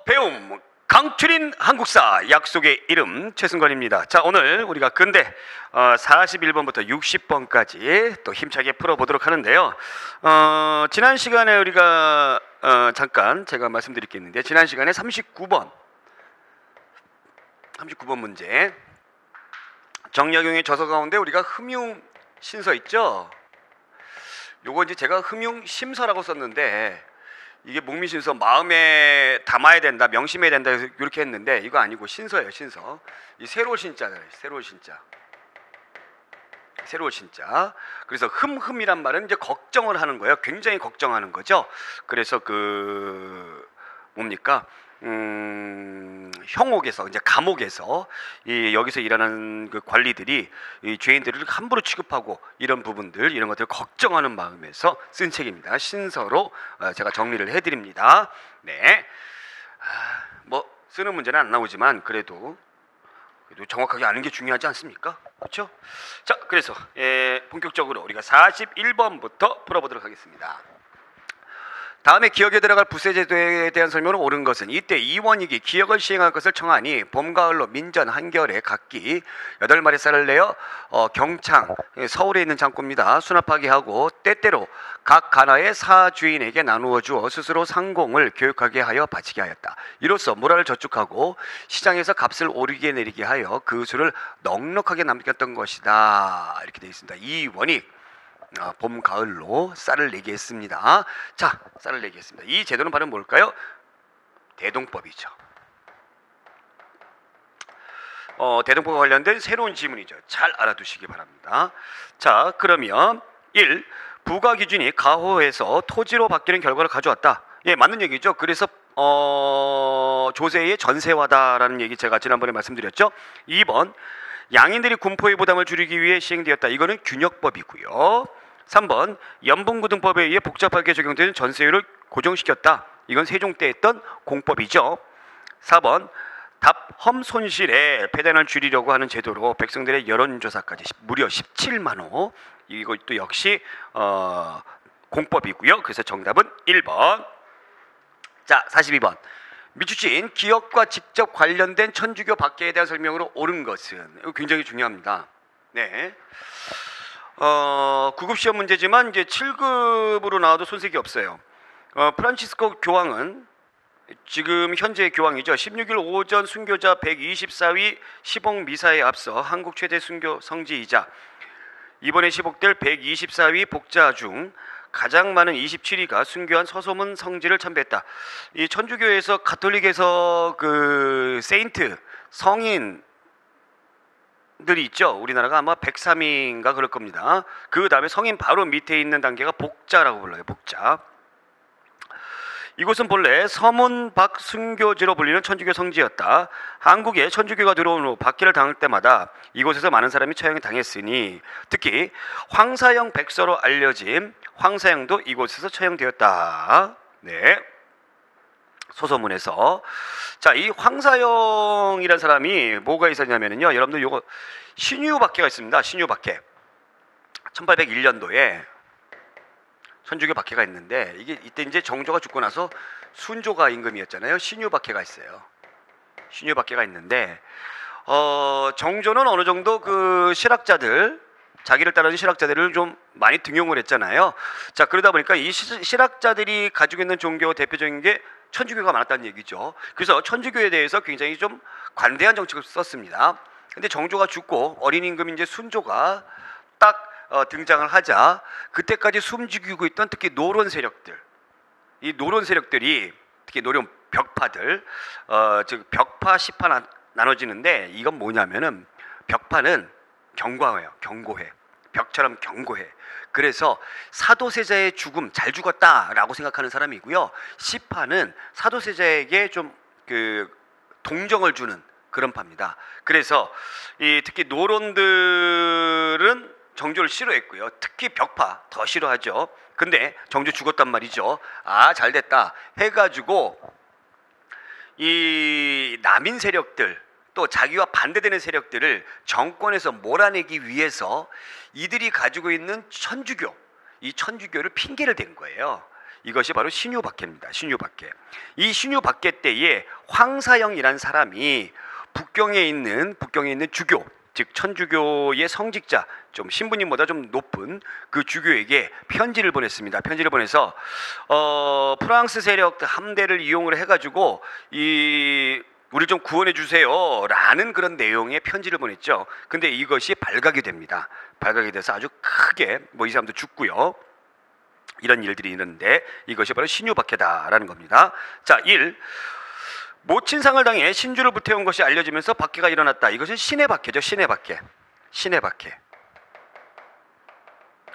배움 강추린 한국사 약속의 이름 최승관입니다. 자, 오늘 우리가 근대 41번부터 60번까지 또 힘차게 풀어보도록 하는데요. 지난 시간에 우리가 잠깐 제가 말씀드릴 게 있는데, 지난 시간에 39번 문제, 정약용의 저서 가운데 우리가 흠융 신서 있죠. 요거 이제 제가 흠융 심서라고 썼는데, 이게 목미신서, 마음에 담아야 된다, 명심해야 된다, 이렇게 했는데 이거 아니고 신서예요. 신서. 이 새로운 신자잖아요. 새로운 신자. 새로운 신자. 그래서 흠이란 말은 이제 걱정을 하는 거예요. 굉장히 걱정하는 거죠. 그래서 뭡니까? 형옥에서, 이제 감옥에서 여기서 일하는 그 관리들이 이 죄인들을 함부로 취급하고 이런 부분들, 이런 것들을 걱정하는 마음에서 쓴 책입니다. 신서로 제가 정리를 해드립니다. 네, 뭐 쓰는 문제는 안 나오지만 그래도 정확하게 아는 게 중요하지 않습니까? 그렇죠? 자, 그래서 본격적으로 우리가 41번부터 풀어보도록 하겠습니다. 다음에 기억에 들어갈 부세제도에 대한 설명은 옳은 것은, 이때 이원익이 기억을 시행할 것을 청하니 봄, 가을로 민전 한결에 각기 8마리 쌀을 내어 경창, 서울에 있는 창고입니다, 수납하게 하고 때때로 각 가나의 사주인에게 나누어 주어 스스로 상공을 교육하게 하여 바치게 하였다. 이로써 물화를 저축하고 시장에서 값을 오르게 내리게 하여 그 수를 넉넉하게 남겼던 것이다. 이렇게 되어 있습니다. 이원익 봄, 가을로 쌀을 내게 했습니다. 자, 쌀을 내게 했습니다. 이 제도는 바로 뭘까요? 대동법이죠. 대동법과 관련된 새로운 지문이죠. 잘 알아두시기 바랍니다. 자, 그러면 1. 부가 기준이 가호에서 토지로 바뀌는 결과를 가져왔다. 예, 맞는 얘기죠. 그래서 조세의 전세화다라는 얘기 제가 지난번에 말씀드렸죠. 2번. 양인들이 군포의 부담을 줄이기 위해 시행되었다. 이거는 균역법이고요. 3번. 연분구등법에 의해 복잡하게 적용되는 전세율을 고정시켰다. 이건 세종 때 했던 공법이죠. 4번. 답험 손실에 폐단을 줄이려고 하는 제도로 백성들의 여론조사까지 무려 17만 호. 이것도 역시 공법이고요. 그래서 정답은 1번. 자, 42번. 미추진 기억과 직접 관련된 천주교 박해에 대한 설명으로 옳은 것은, 이거 굉장히 중요합니다. 네. 9급 시험 문제지만 이제 7급으로 나와도 손색이 없어요. 프란치스코 교황은 지금 현재 교황이죠. 16일 오전 순교자 124위 시복 미사에 앞서 한국 최대 순교 성지이자 이번에 시복될 124위 복자 중 가장 많은 27위가 순교한 서소문 성지를 참배했다. 이 천주교에서, 가톨릭에서 그 세인트, 성인들이 있죠. 우리나라가 아마 103위인가 그럴 겁니다. 그 다음에 성인 바로 밑에 있는 단계가 복자라고 불러요. 복자. 이곳은 본래 서문 박순교지로 불리는 천주교 성지였다. 한국에 천주교가 들어온 후 박해를 당할 때마다 이곳에서 많은 사람이 처형을 당했으니, 특히 황사영 백서로 알려진 황사영도 이곳에서 처형되었다. 네. 소서문에서. 자, 이 황사영이라는 사람이 뭐가 있었냐면요, 여러분들 요거 신유박해가 있습니다. 신유박해. 1801년도에 천주교 박해가 있는데, 이게 이때 이제 정조가 죽고 나서 순조가 임금이었잖아요. 신유박해가 있어요. 신유박해가 있는데, 정조는 어느 정도 그 실학자들, 자기를 따르는 실학자들을 좀 많이 등용을 했잖아요. 자, 그러다 보니까 이 실학자들이 가지고 있는 종교 대표적인 게 천주교가 많았다는 얘기죠. 그래서 천주교에 대해서 굉장히 좀 관대한 정책을 썼습니다. 근데 정조가 죽고 어린 임금인 이제 순조가 딱 등장을 하자, 그때까지 숨죽이고 있던 특히 노론 세력들, 이 노론 세력들이, 특히 노론 벽파들, 즉 벽파 시파 나눠지는데, 이건 뭐냐면은 벽파는 경고해요. 경고해. 벽처럼 경고해. 그래서 사도세자의 죽음, 잘 죽었다라고 생각하는 사람이고요. 시파는 사도세자에게 좀 그 동정을 주는 그런 파입니다. 그래서 특히 노론들은 정조를 싫어했고요. 특히 벽파 더 싫어하죠. 근데 정조 죽었단 말이죠. 아, 잘됐다 해가지고 이 남인 세력들, 또 자기와 반대되는 세력들을 정권에서 몰아내기 위해서 이들이 가지고 있는 천주교, 이 천주교를 핑계를 댄 거예요. 이것이 바로 신유박해입니다. 신유박해. 이 신유박해 때에 황사영이란 사람이 북경에 있는 주교, 즉 천주교의 성직자, 좀 신부님보다 좀 높은 그 주교에게 편지를 보냈습니다. 편지를 보내서 프랑스 세력 함대를 이용을 해가지고 우리 좀 구원해 주세요라는 그런 내용의 편지를 보냈죠. 근데 이것이 발각이 됩니다. 발각이 돼서 아주 크게 이 사람도 죽고요. 이런 일들이 있는데 이것이 바로 신유박해다라는 겁니다. 자, 1. 모친상을 당해 신주를 불태운 것이 알려지면서 박해가 일어났다. 이것은 신의 박해죠. 신의 박해. 신의 박해.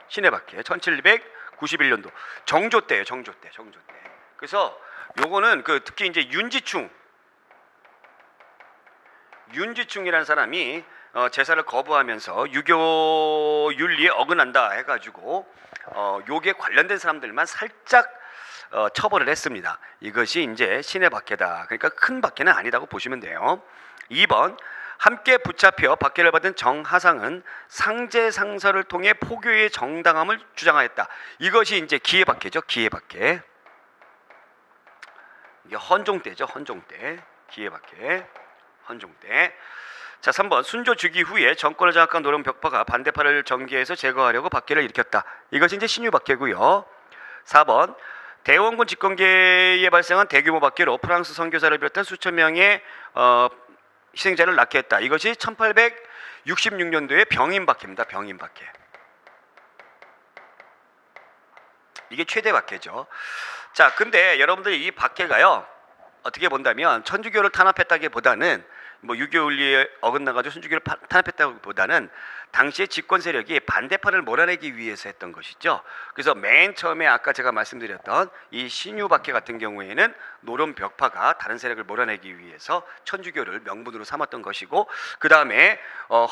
신의 박해. 1791년도 정조 때예요. 정조 때. 그래서 요거는 특히 이제 윤지충이라는 사람이 제사를 거부하면서 유교 윤리에 어긋난다 해가지고 요게 관련된 사람들만 살짝 처벌을 했습니다. 이것이 이제 신의 박해다. 그러니까 큰 박해는 아니다고 보시면 돼요. 2번, 함께 붙잡혀 박해를 받은 정하상은 상제상서를 통해 포교의 정당함을 주장하였다. 이것이 이제 기해박해죠. 기해박해. 이게 헌종 때죠. 헌종 때. 기해박해. 헌종 때. 자, 3번, 순조 즉위 후에 정권을 장악한 노령 벽파가 반대파를 전개해서 제거하려고 박해를 일으켰다. 이것이 이제 신유박해고요. 4번, 대원군 집권기에 발생한 대규모 박해로 프랑스 선교사를 비롯한 수천 명의 희생자를 낳게 했다. 이것이 1866년도에 병인박해입니다. 병인박해. 이게 최대 박해죠. 자, 근데 여러분들 이 박해가요, 어떻게 본다면 천주교를 탄압했다기보다는 유교 윤리에 어긋나가지고 천주교를 탄압했다기보다는 당시의 집권 세력이 반대파를 몰아내기 위해서 했던 것이죠. 그래서 맨 처음에 아까 제가 말씀드렸던 이 신유박해 같은 경우에는 노론 벽파가 다른 세력을 몰아내기 위해서 천주교를 명분으로 삼았던 것이고, 그 다음에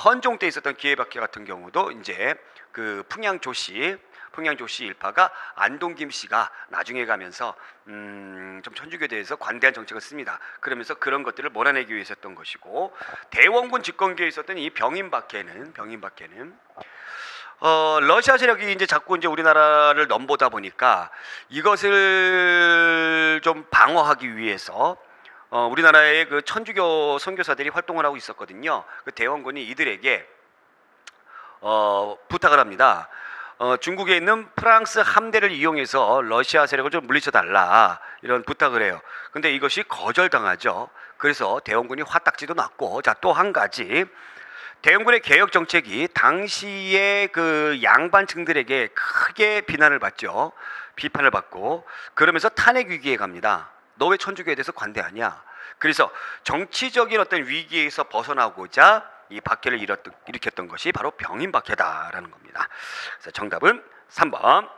헌종 때 있었던 기해박해 같은 경우도 이제 그 풍양조씨 일파가 안동김 씨가 나중에 가면서 좀 천주교에 대해서 관대한 정책을 씁니다. 그러면서 그런 것들을 몰아내기 위해서 했던 것이고, 대원군 집권기에 있었던 이 병인박해는 러시아 세력이 이제 자꾸 이제 우리나라를 넘보다 보니까 이것을 좀 방어하기 위해서 우리나라의 그 천주교 선교사들이 활동을 하고 있었거든요. 그 대원군이 이들에게 부탁을 합니다. 중국에 있는 프랑스 함대를 이용해서 러시아 세력을 좀 물리쳐달라, 이런 부탁을 해요. 근데 이것이 거절당하죠. 그래서 대원군이 화딱지도 났고, 자, 또 한 가지, 대원군의 개혁 정책이 당시의 그 양반층들에게 크게 비판을 받고, 그러면서 탄핵 위기에 갑니다. 너 왜 천주교에 대해서 관대하냐? 그래서 정치적인 어떤 위기에서 벗어나고자 이 박해를 일으켰던 것이 바로 병인박해다라는 겁니다. 그래서 정답은 3번.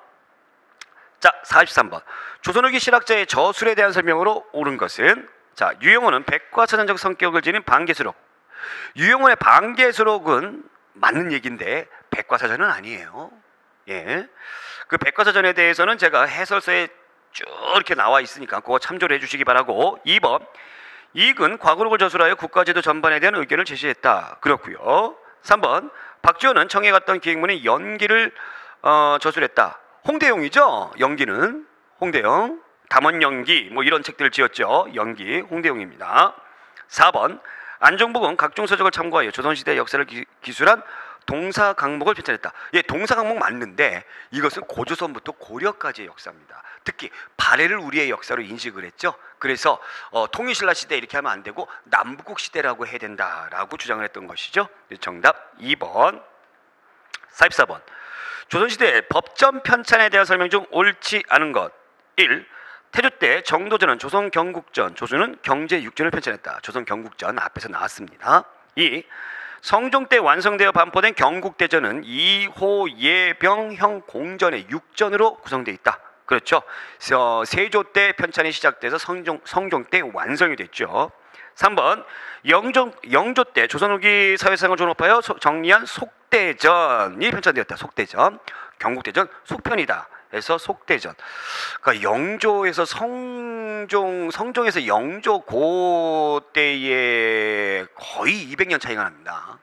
자, 43번. 조선 후기 실학자의 저술에 대한 설명으로 옳은 것은, 자, 유영호는 백과사전적 성격을 지닌 반개수록. 유영호의 반개수록은 맞는 얘기인데 백과사전은 아니에요. 예. 그 백과사전에 대해서는 제가 해설서에 쭉 이렇게 나와 있으니까 그거 참조를 해주시기 바라고. 2번. 이익은 과거록을 저술하여 국가제도 전반에 대한 의견을 제시했다. 그렇고요. 3번. 박지원은 청해 갔던 기획문의 연기를 저술했다. 홍대용이죠. 연기는 홍대용. 담원연기 이런 책들을 지었죠. 연기 홍대용입니다. 4번. 안종복은 각종 서적을 참고하여 조선시대 역사를 기술한 동사 강목을 편찬했다. 예, 동사 강목 맞는데 이것은 고조선부터 고려까지의 역사입니다. 특히 발해를 우리의 역사로 인식을 했죠. 그래서 통일신라 시대 이렇게 하면 안 되고 남북국 시대라고 해야 된다라고 주장을 했던 것이죠. 정답 2번. 44번. 조선시대 법전 편찬에 대한 설명 중 옳지 않은 것. 1. 태조 때 정도전은 조선 경국전, 조선은 경제 육전을 편찬했다. 조선 경국전 앞에서 나왔습니다. 2. 성종 때 완성되어 반포된 경국대전은 이호 예병형 공전의 육전으로 구성되어 있다. 그렇죠. 세조 때 편찬이 시작돼서 성종 때 완성이 됐죠. 3번. 영조 때 조선 후기 사회상을 존업하여 정리한 속대전이 편찬되었다. 속대전. 경국대전 속편이다. 해서 속대전. 그러니까 영조에서 성종에서 영조 고때에 거의 200년 차이가 납니다.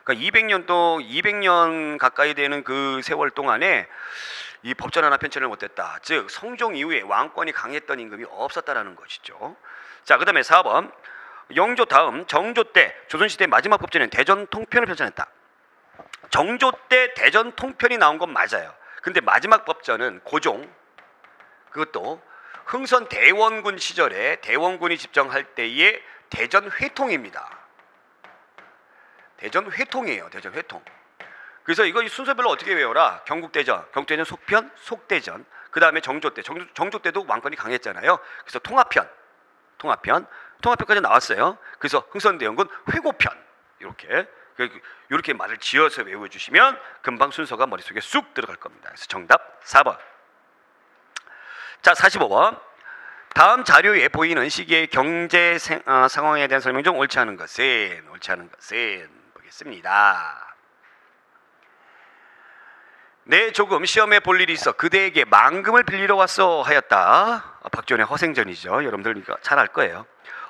그러니까 200년 가까이 되는 그 세월 동안에 이 법전 하나 편찬을 못했다. 즉 성종 이후에 왕권이 강했던 임금이 없었다라는 것이죠. 자, 그 다음에 4번 영조 다음 정조 때 조선시대 마지막 법전인 대전 통편을 편찬했다. 정조 때 대전 통편이 나온 건 맞아요. 근데 마지막 법전은 고종, 그것도 흥선 대원군 시절에 대원군이 집정할 때의 대전 회통입니다. 대전 회통이에요. 대전 회통. 그래서 이거 순서별로 어떻게 외워라. 경국대전, 경국대전 속편, 속대전. 그 다음에 정조 때, 정조 때도 왕권이 강했잖아요. 그래서 통합편까지 나왔어요. 그래서 흥선대원군 회고편, 이렇게 말을 지어서 외워주시면 금방 순서가 머릿속에 쑥 들어갈 겁니다. 그래서 정답 4번. 자, 45번. 다음 자료에 보이는 시기의 경제 상황에 대한 설명 중 옳지 않은 것은 보겠습니다. 네, 조금 시험에 볼 일이 있어 그대에게 만금을 빌리러 왔어 하였다. 박지원의 허생전이죠. 여러분들 잘 알 거예요.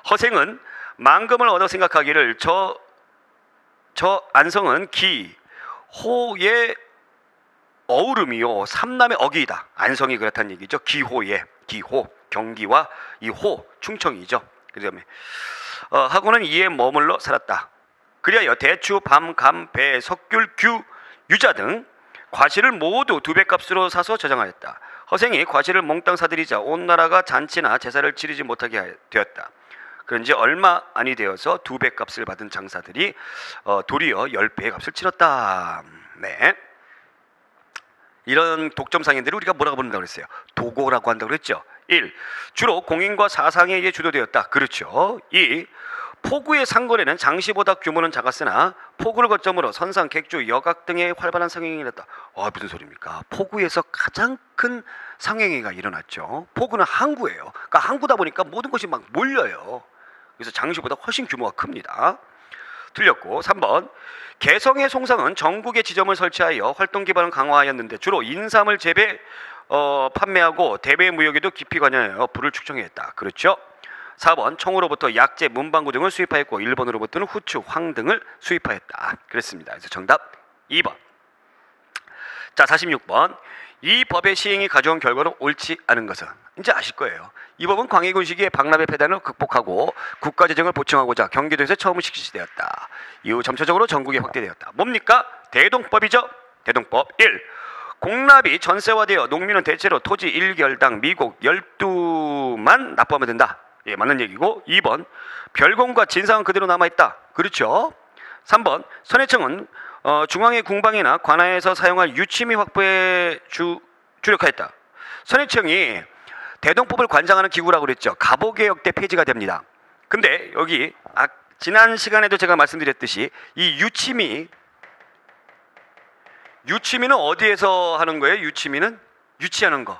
허생은 만금을 얻어 생각하기를 저 안성은 기, 호의 어우름이요 삼남의 어기이다. 안성이 그렇다는 얘기죠. 기호의 기호, 경기와 이 호, 충청이죠. 그다음에 하고는 이에 머물러 살았다. 그리하여 대추, 밤, 감, 배, 석귤, 규, 유자 등 과실을 모두 2배 값으로 사서 저장하였다. 허생이 과실을 몽땅 사들이자 온 나라가 잔치나 제사를 치르지 못하게 되었다. 그런지 얼마 아니 되어서 2배 값을 받은 장사들이 도리어 10배의 값을 치렀다. 네. 이런 독점상인들을 우리가 뭐라고 부른다고 그랬어요? 도고라고 한다고 그랬죠. 1. 주로 공인과 사상에 의해 주도되었다. 그렇죠. 2. 포구의 상거래는 장시보다 규모는 작았으나 포구를 거점으로 선상, 객주, 여각 등의 활발한 상행이 일어났다. 무슨 소리입니까? 포구에서 가장 큰 상행위가 일어났죠. 포구는 항구예요. 그러니까 항구다 보니까 모든 것이 막 몰려요. 그래서 장시보다 훨씬 규모가 큽니다. 틀렸고 3번. 개성의 송상은 전국에 지점을 설치하여 활동 기반을 강화하였는데 주로 인삼을 재배, 판매하고 대배 무역에도 깊이 관여하여 부를 축적했다. 그렇죠. 4번. 청으로부터 약재, 문방구 등을 수입하였고 일본으로부터는 후추, 황 등을 수입하였다. 그랬습니다. 그래서 정답 2번. 자, 46번. 이 법의 시행이 가져온 결과로 옳지 않은 것은 이제 아실 거예요. 이 법은 광해군 시기에 박람회 폐단을 극복하고 국가재정을 보충하고자 경기도에서 처음 실시되었다. 이후 점차적으로 전국에 확대되었다. 뭡니까? 대동법이죠. 대동법 1. 공납이 전세화되어 농민은 대체로 토지 1결당 미국 12만 납부하면 된다. 예, 맞는 얘기고. 2번. 별공과 진상은 그대로 남아있다. 그렇죠. 3번. 선해청은 중앙의 궁방이나 관하에서 사용할 유치미 확보에 주력하였다. 선해청이 대동법을 관장하는 기구라고 그랬죠. 갑오개혁 때 폐지가 됩니다. 근데 여기 지난 시간에도 제가 말씀드렸듯이 이 유치미는 어디에서 하는 거예요? 유치미는 유치하는 거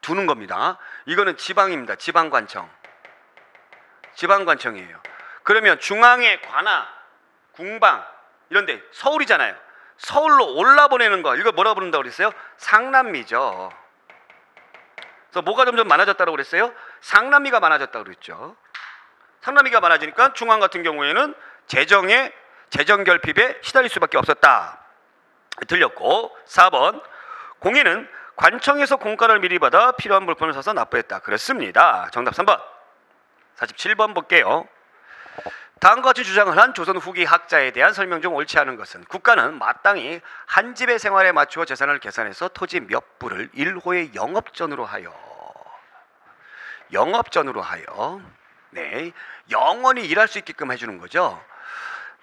두는 겁니다. 이거는 지방입니다. 지방관청이에요. 그러면 중앙의 관하, 궁방 이런데 서울이잖아요. 서울로 올라보내는 거 이거 뭐라고 부른다고 그랬어요? 상남미죠. 그래서 뭐가 점점 많아졌다고 그랬어요? 상남미가 많아졌다고 그랬죠. 상남미가 많아지니까 중앙 같은 경우에는 재정 결핍에 시달릴 수밖에 없었다. 틀렸고 4번. 공인은 관청에서 공가를 미리 받아 필요한 물품을 사서 납부했다. 그렇습니다. 정답 3번. 47번 볼게요. 다음과 같이 주장을 한 조선 후기 학자에 대한 설명 중 옳지 않은 것은 국가는 마땅히 한 집의 생활에 맞추어 재산을 계산해서 토지 몇 부를 1호의 영업전으로 하여 네, 영원히 일할 수 있게끔 해주는 거죠.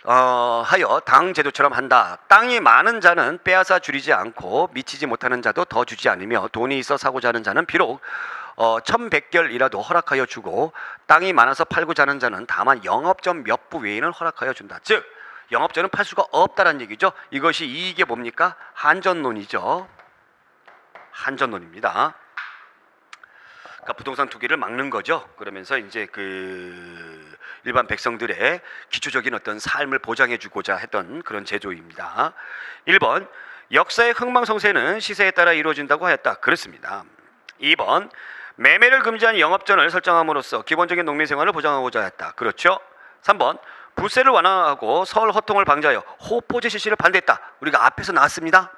하여 당 제도처럼 한다. 땅이 많은 자는 빼앗아 줄이지 않고 미치지 못하는 자도 더 주지 않으며 돈이 있어 사고자 하는 자는 비록 1100결이라도 허락하여 주고 땅이 많아서 팔고자 하는 자는 다만 영업전 몇 부 외에는 허락하여 준다. 즉 영업전은 팔 수가 없다는 얘기죠. 이것이 이게 뭡니까? 한전론이죠. 한전론입니다. 그러니까 부동산 투기를 막는 거죠. 그러면서 이제 일반 백성들의 기초적인 어떤 삶을 보장해 주고자 했던 그런 제도입니다. 1번. 역사의 흥망성쇠는 시세에 따라 이루어진다고 하였다. 그렇습니다. 2번. 매매를 금지한 영업전을 설정함으로써 기본적인 농민 생활을 보장하고자 했다. 그렇죠. 3번. 부세를 완화하고 서울 허통을 방지하여 호포제 실시를 반대했다. 우리가 앞에서 나왔습니다.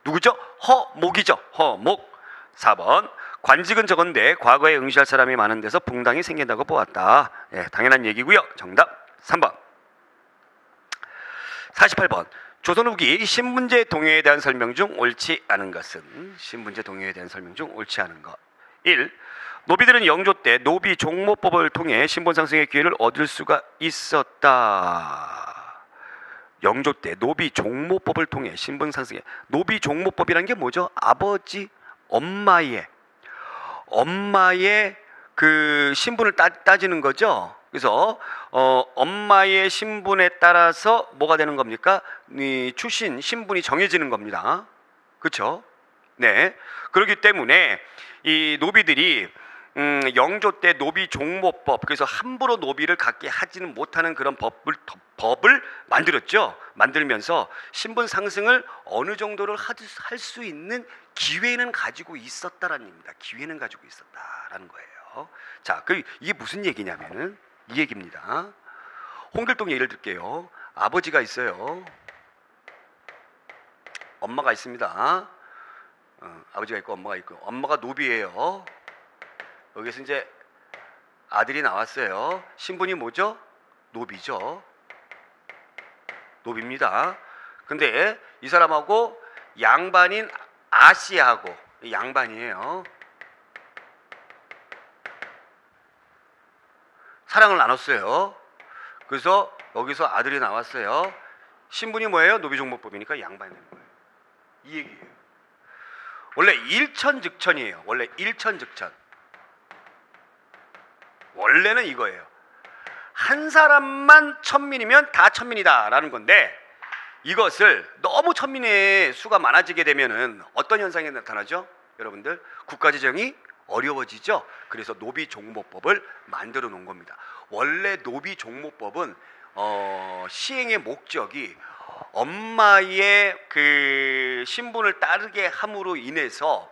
누구죠? 허목이죠. 허목. 4번 관직은 적은데 과거에 응시할 사람이 많은 데서 붕당이 생긴다고 보았다. 예, 당연한 얘기고요. 정답 3번. 48번 조선 후기 신분제 동요에 대한 설명 중 옳지 않은 것은? 신분제 동요에 대한 설명 중 옳지 않은 것. 1. 노비들은 영조 때 노비 종모법을 통해 신분 상승의 기회를 얻을 수가 있었다. 영조 때 노비 종모법을 통해 신분 상승의, 노비 종모법이란 게 뭐죠? 아버지, 엄마의 그 신분을 따지는 거죠. 그래서 엄마의 신분에 따라서 뭐가 되는 겁니까? 이 출신 신분이 정해지는 겁니다. 그렇죠? 네. 그렇기 때문에 이 노비들이 영조 때 노비 종모법, 그래서 함부로 노비를 갖게 하지는 못하는 그런 법을 만들었죠. 만들면서 신분 상승을 어느 정도를 할 수 있는 기회는 가지고 있었다라는 얘기입니다. 기회는 가지고 있었다라는 거예요. 자, 이게 무슨 얘기냐면은 이 얘기입니다. 홍길동 예를 들게요. 아버지가 있어요. 엄마가 있습니다. 아버지가 있고 엄마가 있고, 엄마가 노비예요. 여기서 이제 아들이 나왔어요. 신분이 뭐죠? 노비죠. 노비입니다. 근데 이 사람하고 양반인 아씨하고, 양반이에요, 사랑을 나눴어요. 그래서 여기서 아들이 나왔어요. 신분이 뭐예요? 노비종모법이니까 양반이 되는 거예요. 이 얘기예요. 원래 일천즉천이에요. 원래 일천즉천. 원래는 이거예요. 한 사람만 천민이면 다 천민이다 라는 건데, 이것을 너무 천민의 수가 많아지게 되면은 어떤 현상이 나타나죠? 여러분들, 국가재정이 어려워지죠. 그래서 노비종모법을 만들어 놓은 겁니다. 원래 노비종모법은 시행의 목적이 엄마의 그 신분을 따르게 함으로 인해서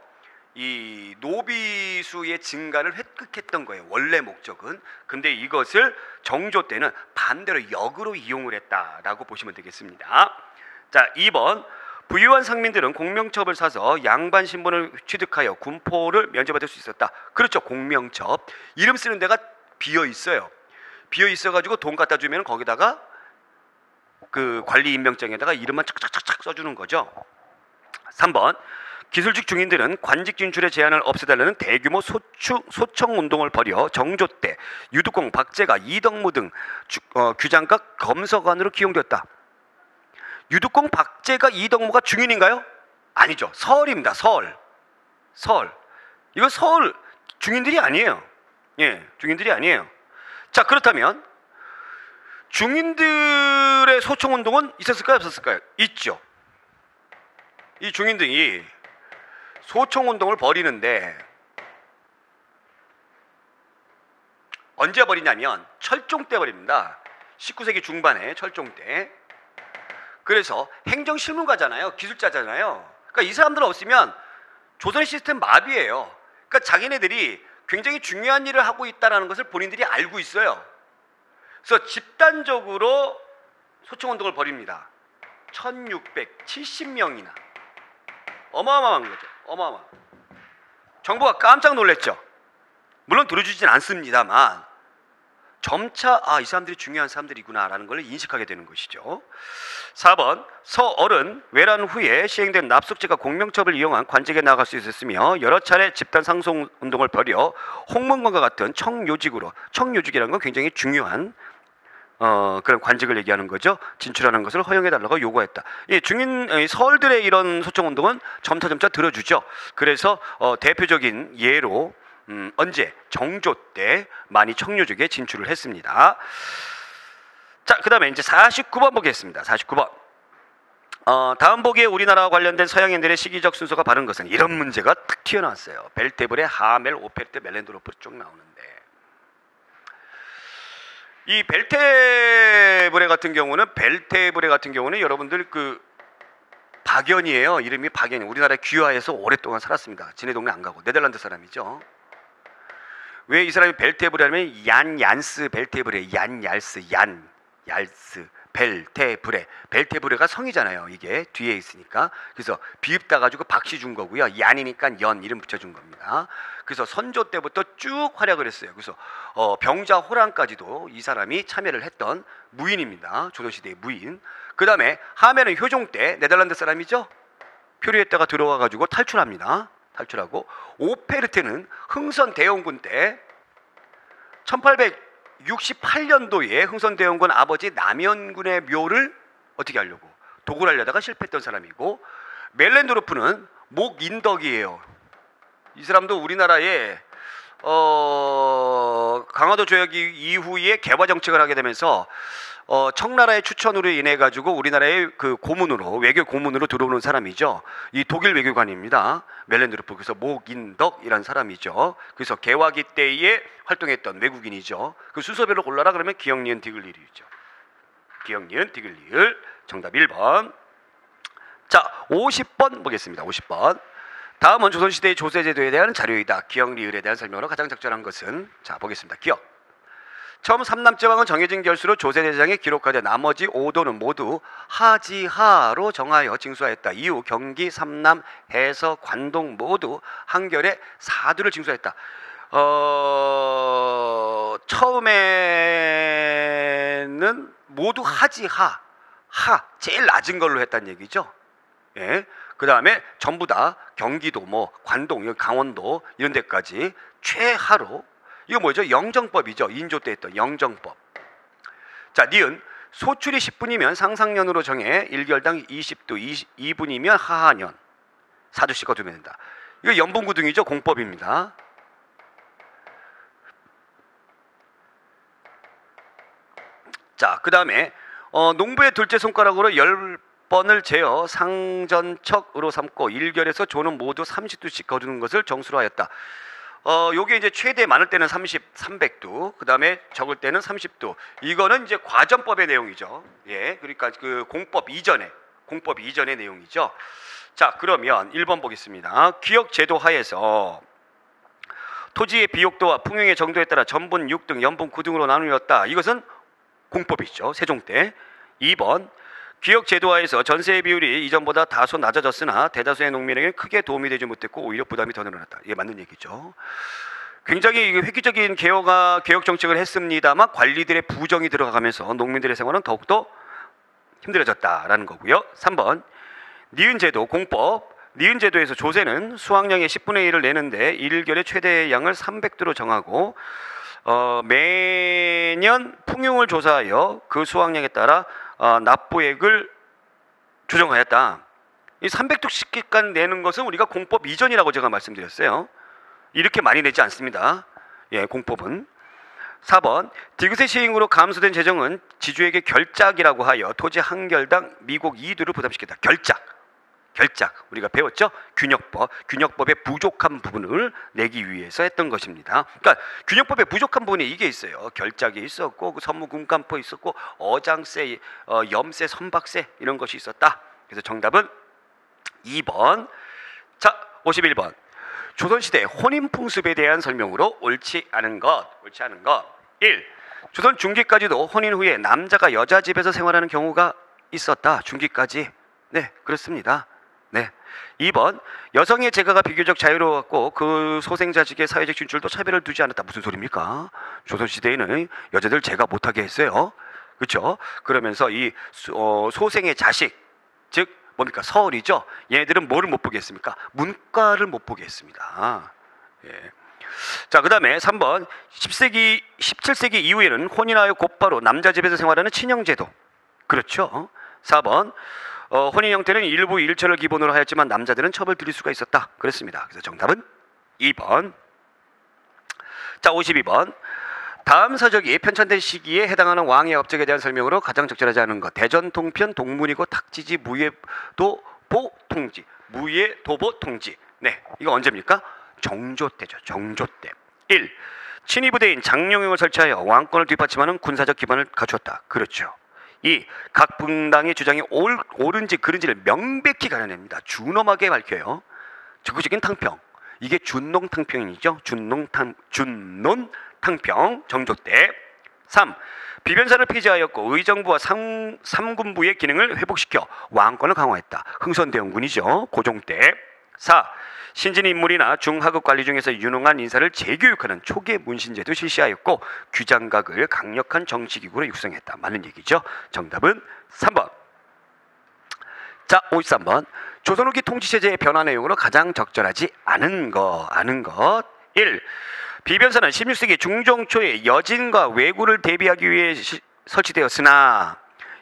이 노비수의 증가를 획득했던 거예요. 원래 목적은. 근데 이것을 정조 때는 반대로 역으로 이용을 했다라고 보시면 되겠습니다. 자, 2번. 부유한 상민들은 공명첩을 사서 양반 신분을 취득하여 군포를 면제받을 수 있었다. 그렇죠. 공명첩. 이름 쓰는 데가 비어 있어요. 비어 있어가지고 돈 갖다 주면 거기다가 그 관리 임명장에다가 이름만 착착착착 써주는 거죠. 3번. 기술직 중인들은 관직 진출의 제한을 없애달라는 대규모 소청 운동을 벌여 정조 때 유득공, 박제가, 이덕무 등 규장과 검서관으로 기용되었다. 유득공, 박제가, 이덕무가 중인인가요? 아니죠. 서얼입니다. 서얼. 이거 서얼 중인들이 아니에요. 예, 중인들이 아니에요. 자, 그렇다면 중인들의 소청 운동은 있었을까요? 없었을까요? 있죠. 이 중인들이 소청 운동을 벌이는데 언제 벌이냐면 철종 때 벌입니다. 19세기 중반에 철종 때. 그래서 행정실무가잖아요. 기술자잖아요. 그러니까 이 사람들 없으면 조선의 시스템 마비예요. 그러니까 자기네들이 굉장히 중요한 일을 하고 있다는 것을 본인들이 알고 있어요. 그래서 집단적으로 소청운동을 벌입니다. 1670명이나. 어마어마한 거죠. 어마어마. 정부가 깜짝 놀랐죠. 물론 들어주진 않습니다만 점차 이 사람들이 중요한 사람들이구나 라는 걸 인식하게 되는 것이죠. 4번. 서얼은 외란 후에 시행된 납속제가 공명첩을 이용한 관직에 나갈 수 있었으며 여러 차례 집단 상속운동을 벌여 홍문관과 같은 청요직으로, 청요직이라는 건 굉장히 중요한 그런 관직을 얘기하는 거죠. 진출하는 것을 허용해달라고 요구했다. 서얼들의 이런 소청운동은 점차 들어주죠. 그래서 대표적인 예로 언제? 정조 때 많이 청요직에 진출을 했습니다. 자, 그 다음에 이제 49번 보겠습니다. 49번. 다음 보기에 우리나라와 관련된 서양인들의 시기적 순서가 바른 것은? 이런 문제가 탁 튀어나왔어요. 벨테브레, 하멜, 오페르테, 멜렌드로프 쭉 나오는데, 이 벨테브레 같은 경우는 여러분들 그 박연이에요. 이름이 박연이. 우리나라에 귀화해서 오랫동안 살았습니다. 지네 동네 안 가고. 네덜란드 사람이죠. 왜 이 사람이 벨테브레 하면 얀스 벨테브레, 얀얄스 벨테브레. 벨테브레가 성이잖아요. 이게 뒤에 있으니까. 그래서 비읍다 가지고 박씨 준 거고요. 얀이니까 연 이름 붙여준 겁니다. 그래서 선조 때부터 쭉 활약을 했어요. 그래서 병자 호랑까지도 이 사람이 참여를 했던 무인입니다. 조선시대의 무인. 그 다음에 하멜은 효종 때 네덜란드 사람이죠. 표류했다가 들어와 가지고 탈출합니다. 탈출하고 오페르테는 흥선대원군 때 1868년도에 흥선대원군 아버지 남현군의 묘를 어떻게 하려고 도굴 하려다가 실패했던 사람이고, 멜렌도르프는 목인덕이에요. 이 사람도 우리나라에 강화도 조약 이후에 개화 정책을 하게 되면서 청나라의 추천으로 인해 가지고 우리나라의 그 고문으로, 외교 고문으로 들어오는 사람이죠. 이 독일 외교관입니다. 멜렌드르프. 그래서 목인덕이라는 사람이죠. 그래서 개화기 때에 활동했던 외국인이죠. 그 순서별로 골라라 그러면 기역, 니은, 디귿리을이죠. 기역, 니은, 디귿리을. 정답 1번. 자, 50번 보겠습니다. 50번. 다음은 조선시대의 조세제도에 대한 자료이다. 기역, 리을에 대한 설명으로 가장 적절한 것은, 자 보겠습니다. 기역. 처음 삼남제왕은 정해진 결수로 조세대장에 기록하되 나머지 5도는 모두 하지하로 정하여 징수하였다. 이후 경기, 삼남, 해서, 관동 모두 한결에 4도를 징수하였다. 처음에는 모두 하지하, 제일 낮은 걸로 했다는 얘기죠. 예. 그 다음에 전부 다 경기도, 뭐 관동, 강원도 이런 데까지 최하로. 이거 뭐죠? 영정법이죠. 인조 때 했던 영정법. 자, 니은. 소출이 10분이면 상상년으로 정해 1결당 20도, 2분이면 하하년. 4도씩 거두면 된다. 이거 연분구등이죠. 공법입니다. 자, 그 다음에 농부의 둘째 손가락으로 10번을 재어 상전척으로 삼고 1결에서 조는 모두 30도씩 거두는 것을 정수로 하였다. 요게 이제 최대 많을 때는 300도, 그 다음에 적을 때는 30도. 이거는 이제 과전법의 내용이죠. 예, 그러니까 그 공법 이전의 내용이죠. 자, 그러면 1번 보겠습니다. 기역 제도 하에서 토지의 비옥도와 풍용의 정도에 따라 전분 6등, 연분 9등으로 나누었다. 이것은 공법이죠. 세종 때. 2번. 기역 제도하에서 전세의 비율이 이전보다 다소 낮아졌으나 대다수의 농민에게 크게 도움이 되지 못했고 오히려 부담이 더 늘어났다. 이게 맞는 얘기죠. 굉장히 획기적인 개혁 정책을 했습니다만 관리들의 부정이 들어가면서 농민들의 생활은 더욱더 힘들어졌다라는 거고요. 3번. 니은 제도 공법. 니은 제도에서 조세는 수확량의 10분의 1을 내는데 1결의 최대 양을 300도로 정하고 매년 풍용을 조사하여 그 수확량에 따라 납부액을 조정하였다. 이 300도씩까지 내는 것은 우리가 공법 이전이라고 제가 말씀드렸어요. 이렇게 많이 내지 않습니다. 예, 공법은. 4번. 디귿의 시행으로 감소된 재정은 지주에게 결작이라고 하여 토지 한 결당 미국 2두를 부담시켰다. 결작. 우리가 배웠죠? 균역법의 부족한 부분을 내기 위해서 했던 것입니다. 그러니까 균역법의 부족한 부분이 이게 있어요. 결작이 있었고, 그 선무금감포 있었고, 어장세, 염세, 선박세 이런 것이 있었다. 그래서 정답은 2번. 자, 51번. 조선시대 혼인풍습에 대한 설명으로 옳지 않은 것. 1. 조선 중기까지도 혼인 후에 남자가 여자 집에서 생활하는 경우가 있었다. 중기까지. 네, 그렇습니다. 네. 2번. 여성의 재가가 비교적 자유로웠고 그 소생자직의 사회적 진출도 차별을 두지 않았다. 무슨 소리입니까? 조선시대에는 여자들 재가 못하게 했어요. 그렇죠? 그러면서 이 소생의 자식, 즉 뭡니까? 서얼이죠. 얘네들은 뭐를 못 보게 했습니까? 문과를 못 보게 했습니다. 예. 자, 그 다음에 3번. 17세기 이후에는 혼인하여 곧바로 남자 집에서 생활하는 친형제도. 그렇죠? 4번. 혼인 형태는 일부 일처를 기본으로 하였지만 남자들은 첩을 들일 수가 있었다. 그렇습니다. 그래서 정답은 2번. 자, 52번. 다음 서적이 편찬된 시기에 해당하는 왕의 업적에 대한 설명으로 가장 적절하지 않은 것. 대전통편, 동문이고, 탁지지, 무예도보 통지. 무예도보 통지. 네, 이거 언제입니까? 정조 때죠. 정조 때. 1. 친위 부대인 장룡영을 설치하여 왕권을 뒷받침하는 군사적 기반을 갖추었다. 그렇죠. 2. 각 분당의 주장이 옳은지 그른지를 명백히 가려냅니다. 준엄하게 밝혀요. 적극적인 탕평. 이게 준농탕평이죠. 준논탕평. 정조 때. 3. 비변사를 폐지하였고 의정부와 삼군부의 기능을 회복시켜 왕권을 강화했다. 흥선대원군이죠. 고종 때. 4. 신진 인물이나 중하급 관리 중에서 유능한 인사를 재교육하는 초계 문신제도 실시하였고 규장각을 강력한 정치기구로 육성했다. 맞는 얘기죠. 정답은 3번. 자, 53번. 조선 후기 통치체제의 변화 내용으로 가장 적절하지 않은 것. 1. 비변사는 16세기 중종 초에 여진과 왜구를 대비하기 위해 설치되었으나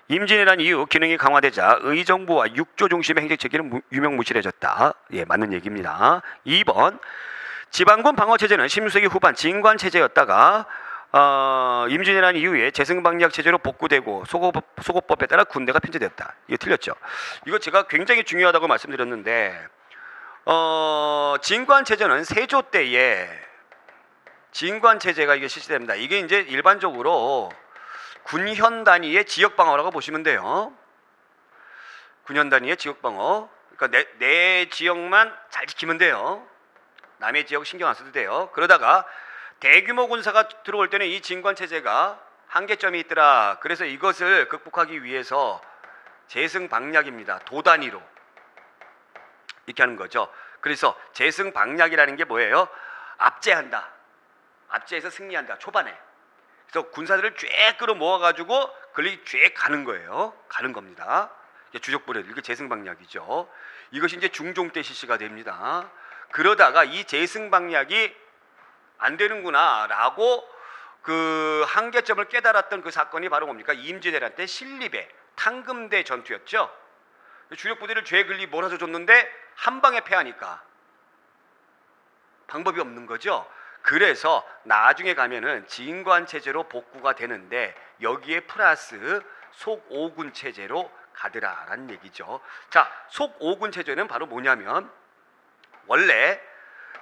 임진왜란 이후 기능이 강화되자 의정부와 육조 중심의 행정체계는 유명무실해졌다. 예, 맞는 얘기입니다. 2번. 지방군 방어체제는 16세기 후반 진관체제였다가 임진왜란 이후에 재승방략체제로 복구되고 소고법에 따라 군대가 편제되었다. 이거 틀렸죠. 이거 제가 굉장히 중요하다고 말씀드렸는데 진관체제는 세조 때에 진관체제가 이게 실시됩니다. 이게 이제 일반적으로 군현 단위의 지역 방어라고 보시면 돼요. 군현 단위의 지역 방어. 그러니까 내 지역만 잘 지키면 돼요. 남의 지역 신경 안 써도 돼요. 그러다가 대규모 군사가 들어올 때는 이 진관체제가 한계점이 있더라. 그래서 이것을 극복하기 위해서 재승방략입니다. 도 단위로 이렇게 하는 거죠. 그래서 재승방략이라는 게 뭐예요? 압제한다. 압제해서 승리한다. 초반에. 그래서 군사들을 쫙 끌어 모아가지고 걸리 쫙 가는 거예요. 가는 겁니다. 주적부려 이게 재승방략이죠. 이것이 이제 중종 때 실시가 됩니다. 그러다가 이 재승방략이 안 되는구나라고 그 한계점을 깨달았던 그 사건이 바로 뭡니까? 임진왜란 때 신립의 탕금대 전투였죠. 주력부대를 죄 걸리 몰아서 줬는데 한 방에 패하니까 방법이 없는 거죠. 그래서 나중에 가면은 진관체제로 복구가 되는데 여기에 플러스 속오군 체제로 가더라라는 얘기죠. 자, 속오군 체제는 바로 뭐냐면 원래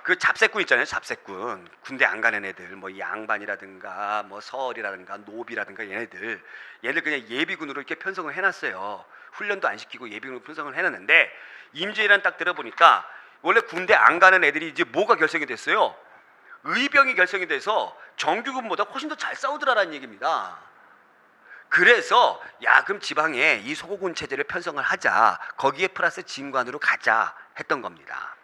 그 잡새꾼 있잖아요. 잡새꾼. 군대 안 가는 애들, 뭐 양반이라든가 뭐 서얼이라든가 노비라든가 얘네들 그냥 예비군으로 이렇게 편성을 해놨어요. 훈련도 안 시키고 예비군으로 편성을 해놨는데 임진왜란 딱 들어보니까 원래 군대 안 가는 애들이 이제 뭐가 결성이 됐어요? 의병이 결성이 돼서 정규군보다 훨씬 더 잘 싸우더라라는 얘기입니다. 그래서 야, 그럼 지방에 이 소고군 체제를 편성을 하자. 거기에 플러스 진관으로 가자 했던 겁니다.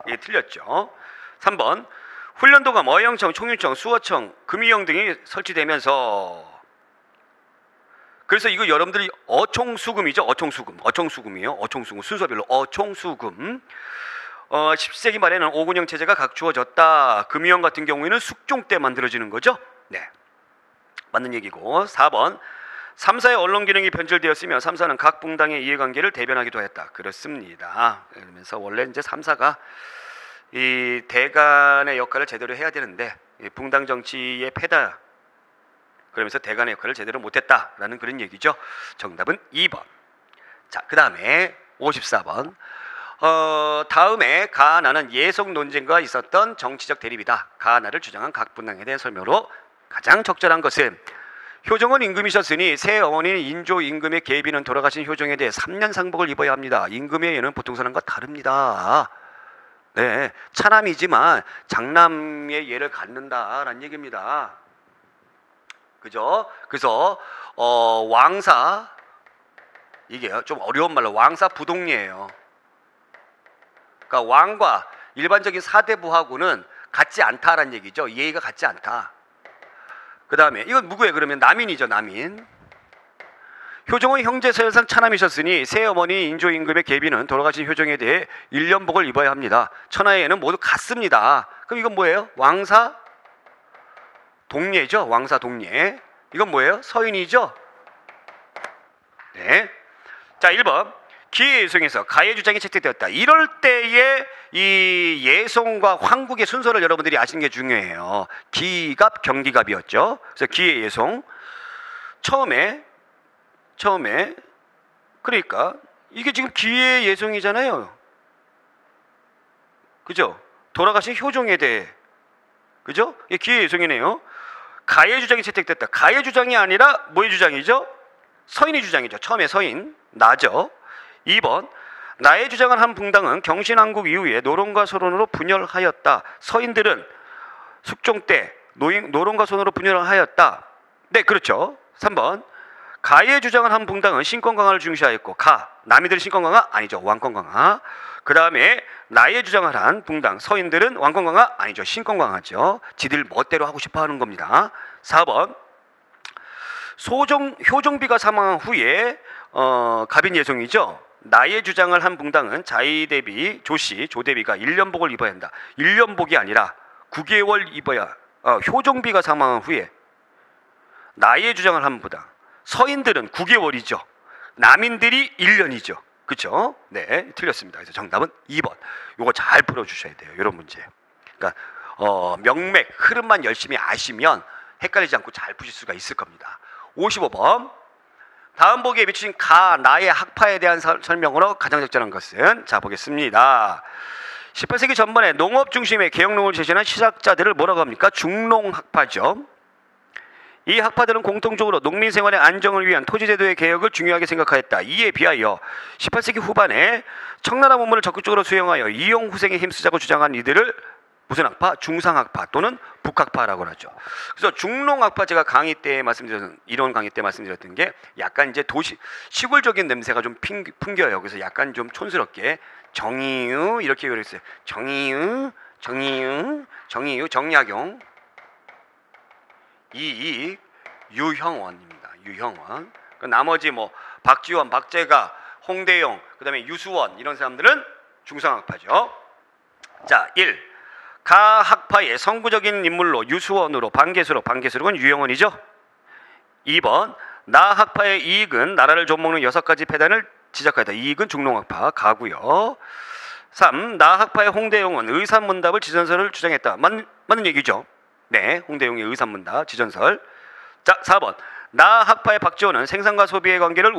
예, 틀렸죠. 3번. 훈련도감, 어영청, 총윤청, 수어청, 금위영 등이 설치되면서 그래서 이거 여러분들이 어총수금이죠. 어총수금이에요. 어총수금 순서별로 어총수금. 10세기 말에는 오군형 체제가 각주어졌다. 금위영 같은 경우에는 숙종 때 만들어지는 거죠. 네, 맞는 얘기고. 4번. 3사의 언론 기능이 변질되었으며 3사는 각 붕당의 이해관계를 대변하기도 했다. 그렇습니다. 그러면서 원래 이제 3사가 이 대간의 역할을 제대로 해야 되는데 붕당 정치의 패다. 그러면서 대간의 역할을 제대로 못했다라는 그런 얘기죠. 정답은 2번. 자, 그 다음에 54번. 다음에 가나는 예속 논쟁과 있었던 정치적 대립이다. 가나를 주장한 각 분당에 대한 설명으로 가장 적절한 것은 효정은 임금이셨으니 새 어머니는 인조 임금의 계비는 돌아가신 효정에 대해 3년 상복을 입어야 합니다. 임금의 예는 보통 사람과 다릅니다. 네, 차남이지만 장남의 예를 갖는다라는 얘기입니다. 그죠? 그래서 왕사, 이게 좀 어려운 말로 왕사 부동리예요. 그러니까 왕과 일반적인 사대부하고는 같지 않다라는 얘기죠. 예의가 같지 않다. 그 다음에 이건 누구예요? 그러면 남인이죠. 남인. 효정의 형제 서열상 차남이셨으니 새어머니 인조임금의 계비는 돌아가신 효정에 대해 1년복을 입어야 합니다. 천하의 예는 모두 같습니다. 그럼 이건 뭐예요? 왕사 동례죠. 왕사 동례. 이건 뭐예요? 서인이죠. 네. 자, 1번. 기의 예송에서 가의 주장이 채택되었다. 이럴 때에 이 예송과 황국의 순서를 여러분들이 아시는 게 중요해요. 기갑, 경기갑이었죠. 그래서 기의 예송. 처음에 그러니까 이게 지금 기의 예송이잖아요. 그죠? 돌아가신 효종에 대해. 그죠? 이게 기의 예송이네요. 가의 주장이 채택됐다. 가의 주장이 아니라 뭐의 주장이죠? 서인의 주장이죠. 처음에 서인. 나죠. 2번. 나의 주장을 한 붕당은 경신왕국 이후에 노론과 소론으로 분열하였다. 서인들은 숙종 때 노론과 소론으로 분열을 하였다. 네, 그렇죠. 3번. 가의 주장을 한 붕당은 신권 강화를 중시하였고, 남이들 신권 강화 아니죠. 왕권 강화. 그 다음에 나의 주장을 한 붕당 서인들은 왕권 강화 아니죠. 신권 강화죠. 지들 멋대로 하고 싶어 하는 겁니다. 4번. 효종비가 사망한 후에 갑인 예송이죠. 나의 주장을 한 붕당은 자의대비 조대비가 1년복을 입어야 한다. 1년복이 아니라 9개월 입어야 효종비가 사망한 후에 나의 주장을 한 붕당 서인들은 9개월이죠. 남인들이 1년이죠. 그렇죠? 네, 틀렸습니다. 그래서 정답은 2번. 요거 잘 풀어주셔야 돼요. 이런 문제. 그러니까 명맥, 흐름만 열심히 아시면 헷갈리지 않고 잘 푸실 수가 있을 겁니다. 55번. 다음 보기에 비추신 나의 학파에 대한 설명으로 가장 적절한 것은? 자, 보겠습니다. 18세기 전반에 농업 중심의 개혁론을 제시하는 시작자들을 뭐라고 합니까? 중농학파죠. 이 학파들은 공통적으로 농민 생활의 안정을 위한 토지제도의 개혁을 중요하게 생각하였다. 이에 비하여 18세기 후반에 청나라 문물을 적극적으로 수용하여 이용후생에 힘쓰자고 주장한 이들을 무슨 학파? 중상학파 또는 북학파라고 하죠. 그래서 중농학파, 제가 강의 때 말씀드렸던, 이론 강의 때 말씀드렸던 게 약간 이제 시골적인 냄새가 좀 풍겨요. 그래서 약간 좀 촌스럽게 정의유 이렇게 요랬어요. 정의유, 정약용, 이익, 유형원입니다. 유형원. 그 나머지 뭐 박지원, 박재가, 홍대용, 그다음에 유수원 이런 사람들은 중상학파죠. 자, 1. 가학파의 선구적인 인물로 유수원으로 반개수록은 유형원이죠. 2번. 나학파의 이익은 나라를 좀먹는 6가지 폐단을 지적하였다. 이익은 중농학파 가고요. 3. 나학파의 홍대용은 의산문답을 지전설을 주장했다. 맞는 얘기죠. 네, 홍대용의 의산문답 지전설. 자, 4번. 나학파의 박지원은 생산과 소비의 관계를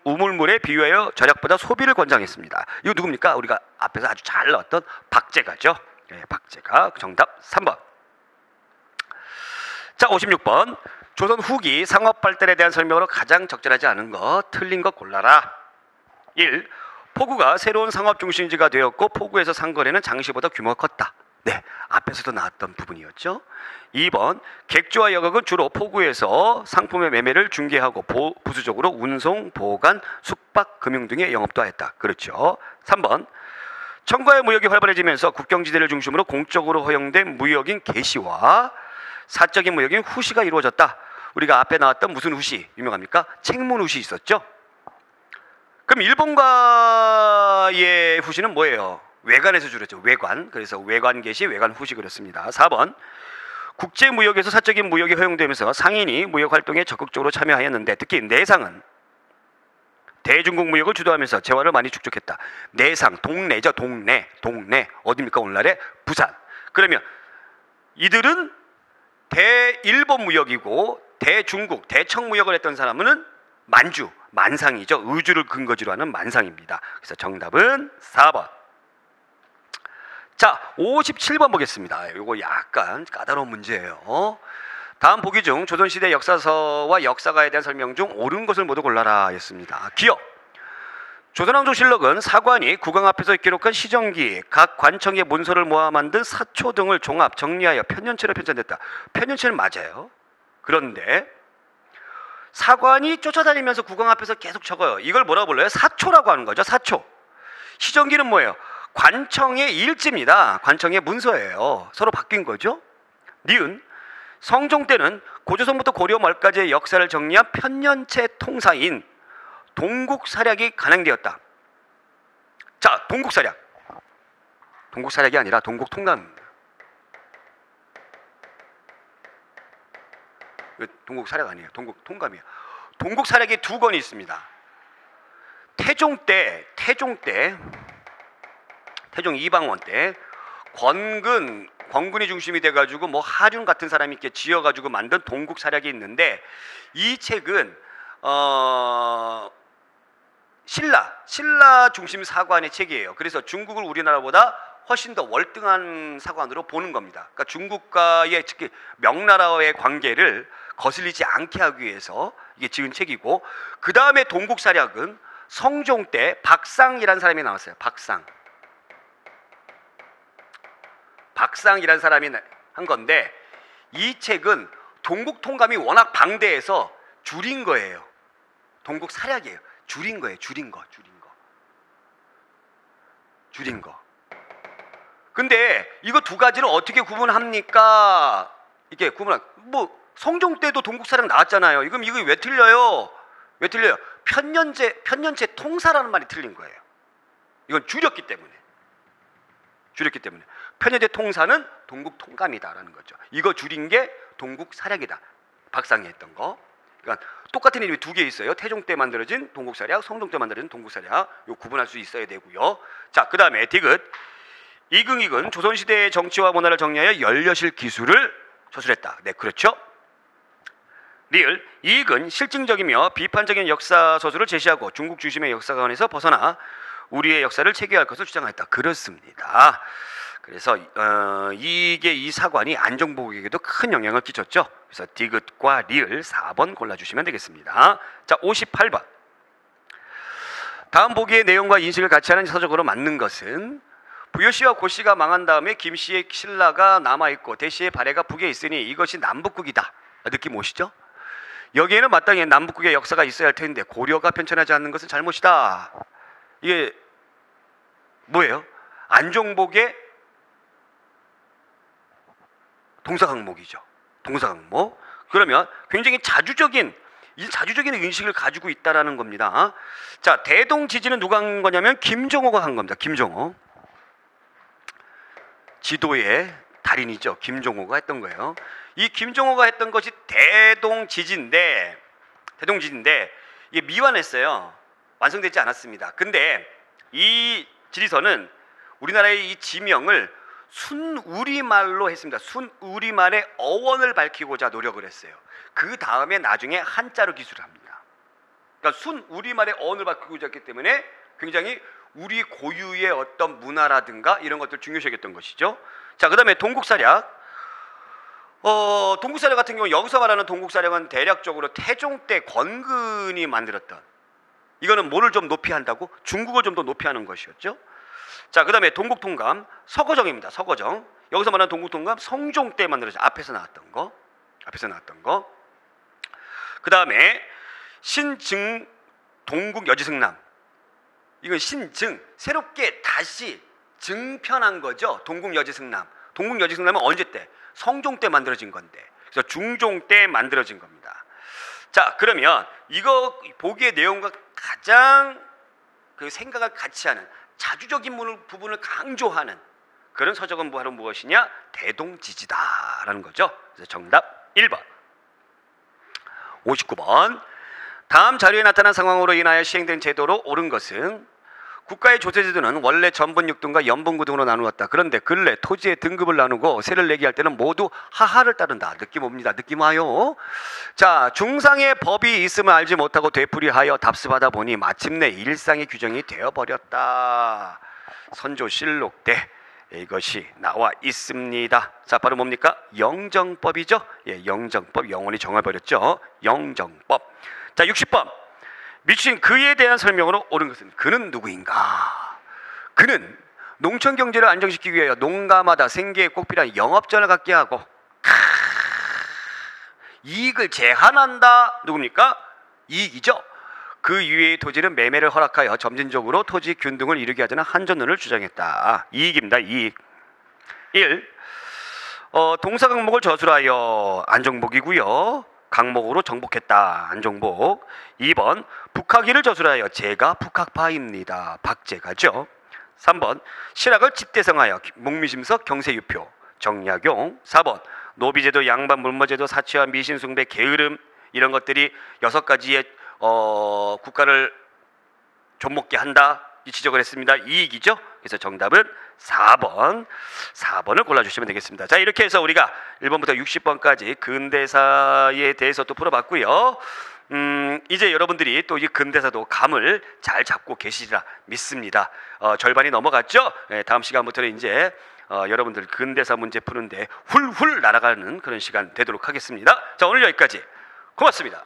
우물물에 비유하여 절약보다 소비를 권장했습니다. 이거 누굽니까? 우리가 앞에서 아주 잘 나왔던 박재가죠. 네, 박재가. 정답 3번. 자, 56번. 조선 후기 상업 발달에 대한 설명으로 가장 적절하지 않은 것, 틀린 것 골라라. 1. 포구가 새로운 상업 중심지가 되었고 포구에서 상거래는 장시보다 규모가 컸다. 네, 앞에서도 나왔던 부분이었죠. 2번. 객주와 여객은 주로 포구에서 상품의 매매를 중개하고 부수적으로 운송, 보관, 숙박, 금융 등의 영업도 하였다. 그렇죠. 3번. 청과의 무역이 활발해지면서 국경지대를 중심으로 공적으로 허용된 무역인 개시와 사적인 무역인 후시가 이루어졌다. 우리가 앞에 나왔던 무슨 후시 유명합니까? 책문 후시 있었죠. 그럼 일본과의 후시는 뭐예요? 외관에서 주렸죠. 외관. 그래서 외관 개시, 외관 후시 그렇습니다. 4번. 국제 무역에서 사적인 무역이 허용되면서 상인이 무역 활동에 적극적으로 참여하였는데 특히 내상은 대중국 무역을 주도하면서 재화를 많이 축적했다. 내상, 동네죠. 동네. 어디입니까? 오늘날의 부산. 그러면 이들은 대일본 무역이고 대중국, 대청 무역을 했던 사람은 만상이죠. 의주를 근거지로 하는 만상입니다. 그래서 정답은 4번. 자, 57번 보겠습니다. 이거 약간 까다로운 문제예요. 다음 보기 중 조선시대 역사서와 역사가에 대한 설명 중 옳은 것을 모두 골라라 였습니다. 기억. 조선왕조실록은 사관이 국왕 앞에서 기록한 시정기, 각 관청의 문서를 모아 만든 사초 등을 종합, 정리하여 편년체로 편찬됐다. 편년체는 맞아요. 그런데 사관이 쫓아다니면서 국왕 앞에서 계속 적어요. 이걸 뭐라고 불러요? 사초라고 하는 거죠. 사초. 시정기는 뭐예요? 관청의 일지입니다. 관청의 문서예요. 서로 바뀐 거죠. 니은. 성종 때는 고조선부터 고려 말까지의 역사를 정리한 편년체 통사인 동국사략이 간행되었다. 자, 동국사략. 동국사략이 아니라 동국통감입니다. 동국사략 아니에요. 동국통감이에요. 동국사략이 2권이 있습니다. 태종 이방원 때 권근이 중심이 돼가지고 뭐 하륜 같은 사람이 이렇게 지어가지고 만든 동국사략이 있는데 이 책은 신라 중심 사관의 책이에요. 그래서 중국을 우리나라보다 훨씬 더 월등한 사관으로 보는 겁니다. 그러니까 중국과의 특히 명나라와의 관계를 거슬리지 않게 하기 위해서 이게 지은 책이고, 그 다음에 동국사략은 성종 때 박상이라는 사람이 나왔어요. 박상이라는 사람이 한 건데 이 책은 동국 통감이 워낙 방대해서 줄인 거예요. 동국 사략이에요. 줄인 거예요. 줄인 거. 근데 이거 두 가지를 어떻게 구분합니까? 이게 뭐 성종 때도 동국 사략 나왔잖아요. 이거 왜 틀려요? 왜 틀려요? 편년제 통사라는 말이 틀린 거예요. 이건 줄였기 때문에. 편년제 통사는 동국 통감이다라는 거죠. 이거 줄인 게 동국 사략이다. 박상이 했던 거. 그러니까 똑같은 이름이 두 개 있어요. 태종 때 만들어진 동국 사략, 성종 때 만들어진 동국 사략. 요 구분할 수 있어야 되고요. 자, 그다음에 디귿. 이긍익은 조선시대의 정치와 문화를 정리하여 열려실 기술을 서술했다. 네, 그렇죠. 리을. 이익은 실증적이며 비판적인 역사 서술을 제시하고 중국 중심의 역사관에서 벗어나 우리의 역사를 체계할 것을 주장했다. 그렇습니다. 그래서 이게 이 사관이 안정복에게도 큰 영향을 끼쳤죠. 그래서 디귿과 리을 4번 골라주시면 되겠습니다. 자, 58번. 다음 보기의 내용과 인식을 같이 하는 서적으로 맞는 것은 부여씨와 고씨가 망한 다음에 김씨의 신라가 남아있고 대씨의 발해가 북에 있으니 이것이 남북국이다. 느낌 오시죠? 여기에는 마땅히 남북국의 역사가 있어야 할 텐데 고려가 편찬하지 않는 것은 잘못이다. 이게 뭐예요? 안종복의 동사강목이죠. 동사강목. 그러면 굉장히 자주적인 인식을 가지고 있다라는 겁니다. 자, 대동지지는 누가 한 거냐면 김종호가 한 겁니다. 김종호. 지도의 달인이죠. 김종호가 했던 거예요. 이 김종호가 했던 것이 대동지지인데 이게 미완했어요. 완성되지 않았습니다. 근데 이 지리서는 우리나라의 이 지명을 순우리말로 했습니다. 순우리말의 어원을 밝히고자 노력을 했어요. 그 다음에 나중에 한자로 기술을 합니다. 그러니까 순우리말의 어원을 밝히고자 했기 때문에 굉장히 우리 고유의 어떤 문화라든가 이런 것들 중요시했던 것이죠. 자, 그 다음에 동국사략. 동국사략 같은 경우 여기서 말하는 동국사략은 대략적으로 태종 때 권근이 만들었던, 이거는 뭐를 좀 높이 한다고? 중국을 좀 더 높이 하는 것이었죠. 자, 그 다음에 동국통감 서거정입니다. 서거정. 여기서 말하는 동국통감 성종 때 만들어진, 앞에서 나왔던 거. 그 다음에 신증 동국여지승남. 이건 신증, 새롭게 다시 증편한 거죠. 동국여지승남. 동국여지승남은 언제 때? 성종 때 만들어진 건데, 그래서 중종 때 만들어진 겁니다. 자, 그러면 이거 보기의 내용과 가장 그 생각을 같이 하는 자주적인 부분을 강조하는 그런 서적은 바로 무엇이냐? 대동지지다라는 거죠. 그래서 정답 1번. 59번. 다음 자료에 나타난 상황으로 인하여 시행된 제도로 옳은 것은 국가의 조세제도는 원래 전분육등과 연분구등으로 나누었다. 그런데 근래 토지의 등급을 나누고 세를 내게 할 때는 모두 하하를 따른다. 느낌 옵니다. 느낌 와요. 자, 중상의 법이 있음을 알지 못하고 되풀이하여 답습하다 보니 마침내 일상의 규정이 되어버렸다. 선조실록 때 이것이 나와 있습니다. 자, 바로 뭡니까? 영정법이죠. 예, 영정법. 영원히 정해버렸죠. 영정법. 자, 60번. 미친 그에 대한 설명으로 옳은 것은 그는 누구인가? 그는 농촌 경제를 안정시키기 위하여 농가마다 생계에 꼭 필요한 영업전을 갖게 하고 이익을 제한한다. 누굽니까? 이익이죠. 그 이외의 토지는 매매를 허락하여 점진적으로 토지 균등을 이루게 하자는 한전론을 주장했다. 이익입니다. 이익. 1. 동사강목을 저술하여 안정복이고요. 강목으로 정복했다. 안정복. 2번 북학위를 저술하여 제가 북학파입니다. 박제가죠. 3번 실학을 집대성하여 목미심석 경세유표 정약용. 4번 노비제도 양반 물모제도 사치와 미신숭배 게으름 이런 것들이 6가지의 국가를 좀먹게 한다. 이 지적을 했습니다. 이익이죠. 그래서 정답은 4번을 골라주시면 되겠습니다. 자, 이렇게 해서 우리가 1번부터 60번까지 근대사에 대해서 또 풀어봤고요. 이제 여러분들이 또 이 근대사도 감을 잘 잡고 계시리라 믿습니다. 절반이 넘어갔죠. 다음 시간부터는 이제 여러분들 근대사 문제 푸는데 훌훌 날아가는 그런 시간 되도록 하겠습니다. 자, 오늘 여기까지. 고맙습니다.